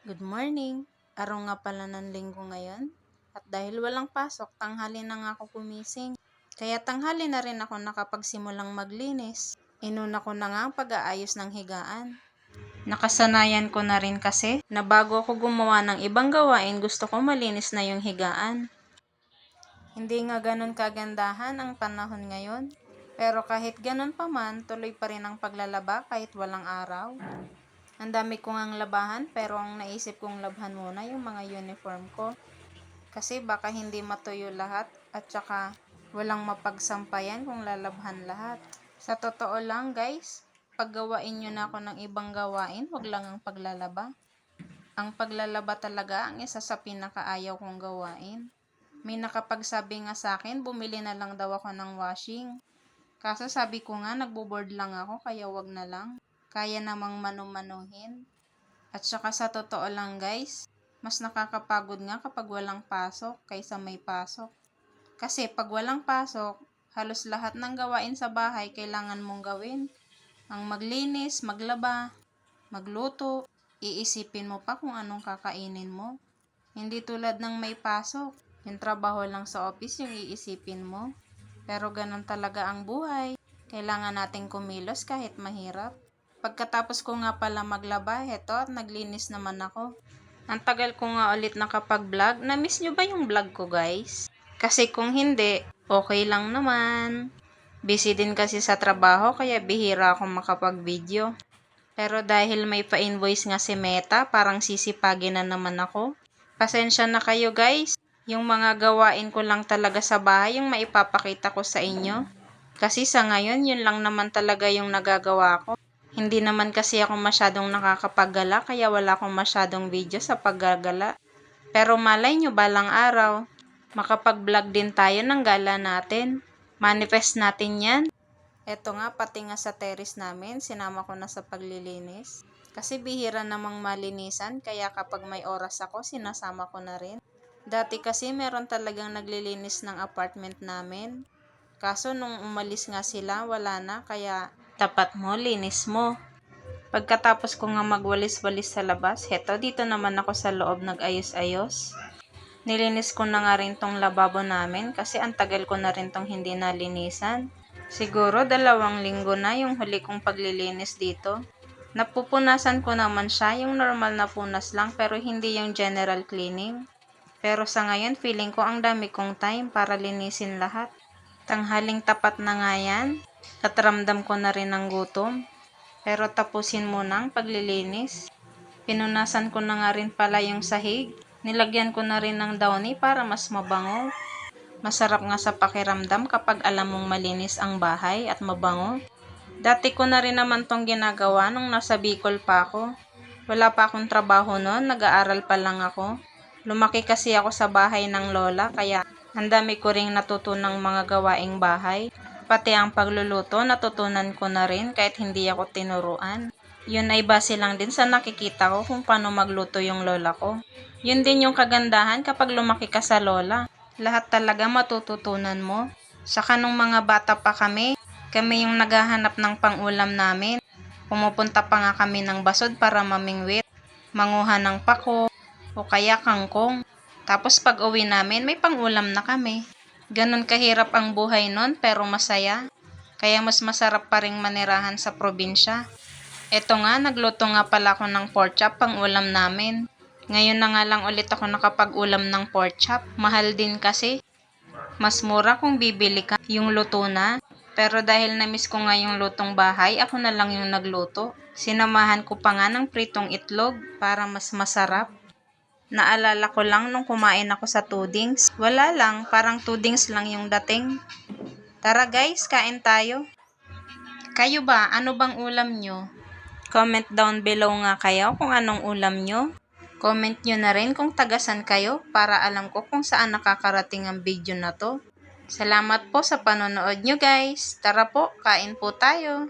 Good morning! Araw nga pala ng linggo ngayon. At dahil walang pasok, tanghali na nga ako gumising. Kaya tanghali na rin ako nakapagsimulang maglinis. Inuna ko na nga ang pag-aayos ng higaan. Nakasanayan ko na rin kasi na bago ako gumawa ng ibang gawain, gusto ko malinis na yung higaan. Hindi nga ganun kagandahan ang panahon ngayon. Pero kahit ganun pa man, tuloy pa rin ang paglalaba kahit walang araw. Ang dami ko ngang labahan pero ang naisip kong labhan muna yung mga uniform ko. Kasi baka hindi matuyo lahat at saka walang mapagsampayan kung lalabhan lahat. Sa totoo lang guys, paggawain nyo na ako ng ibang gawain, wag lang ang paglalaba. Ang paglalaba talaga ang isa sa pinakaayaw kong gawain. May nakapagsabi nga sa akin, bumili na lang daw ako ng washing. Kaso sabi ko nga, nagbo-board lang ako kaya wag na lang. Kaya namang manumanuhin. At saka sa totoo lang guys, mas nakakapagod nga kapag walang pasok kaysa may pasok. Kasi pag walang pasok, halos lahat ng gawain sa bahay kailangan mong gawin. Ang maglinis, maglaba, magluto, iisipin mo pa kung anong kakainin mo. Hindi tulad ng may pasok, yung trabaho lang sa office yung iisipin mo. Pero ganun talaga ang buhay. Kailangan nating kumilos kahit mahirap. Pagkatapos ko nga pala maglaba, heto at naglinis naman ako. Ang tagal ko nga ulit nakapag-vlog. Na-miss nyo ba yung vlog ko guys? Kasi kung hindi, okay lang naman. Busy din kasi sa trabaho kaya bihira akong makapag-video. Pero dahil may pa-invoice nga si Meta, parang sisipagin na naman ako. Pasensya na kayo guys. Yung mga gawain ko lang talaga sa bahay yung maipapakita ko sa inyo. Kasi sa ngayon, yun lang naman talaga yung nagagawa ko. Hindi naman kasi ako masyadong nakakapaggala kaya wala akong masyadong video sa paggagala. Pero malay nyo balang araw, makapag-vlog din tayo ng gala natin. Manifest natin yan. Eto nga, pati nga sa terrace namin, sinama ko na sa paglilinis. Kasi bihira namang malinisan, kaya kapag may oras ako, sinasama ko na rin. Dati kasi meron talagang naglilinis ng apartment namin. Kaso nung umalis nga sila, wala na, kaya tapat mo, linis mo. Pagkatapos ko nga magwalis-walis sa labas, heto dito naman ako sa loob nag-ayos-ayos. Nilinis ko na nga rin tong lababo namin kasi ang tagal ko na rin tong hindi nalinisan. Siguro 2 linggo na yung huli kong paglilinis dito. Napupunasan ko naman siya, yung normal na punas lang pero hindi yung general cleaning. Pero sa ngayon feeling ko ang dami kong time para linisin lahat. Tanghaling tapat na nga yan. At ramdam ko na rin ang gutom. Pero tapusin muna ang paglilinis. Pinunasan ko na nga rin pala yung sahig. Nilagyan ko na rin ng downy para mas mabango. Masarap nga sa pakiramdam kapag alam mong malinis ang bahay at mabango. Dati ko na rin naman tong ginagawa nung nasa Bicol pa ako. Wala pa akong trabaho noon, nag-aaral pa lang ako. Lumaki kasi ako sa bahay ng lola kaya ang dami ko ring natutunang mga gawaing bahay. Pati ang pagluluto natutunan ko na rin kahit hindi ako tinuruan. Yun ay base lang din sa nakikita ko kung paano magluto yung lola ko. Yun din yung kagandahan kapag lumaki ka sa lola. Lahat talaga matututunan mo. Saka nung mga bata pa kami yung naghahanap ng pangulam namin. Pumupunta pa nga kami ng basod para mamingwit, manguha ng pako, o kaya kangkong. Tapos pag uwi namin, may pangulam na kami. Ganon kahirap ang buhay nun pero masaya. Kaya mas masarap pa ring manirahan sa probinsya. Eto nga, nagluto nga pala ako ng pork chop pang ulam namin. Ngayon na nga lang ulit ako nakapag-ulam ng pork chop. Mahal din kasi. Mas mura kung bibili ka yung luto na. Pero dahil na-miss ko nga yung lutong bahay, ako na lang yung nagluto. Sinamahan ko pa nga ng pritong itlog para mas masarap. Naalala ko lang nung kumain ako sa Tudings. Wala lang, parang Tudings lang yung dating. Tara guys, kain tayo. Kayo ba, ano bang ulam nyo? Comment down below nga kayo kung anong ulam nyo. Comment nyo na rin kung tagasan kayo para alam ko kung saan nakakarating ang video na to. Salamat po sa panonood nyo guys. Tara po, kain po tayo.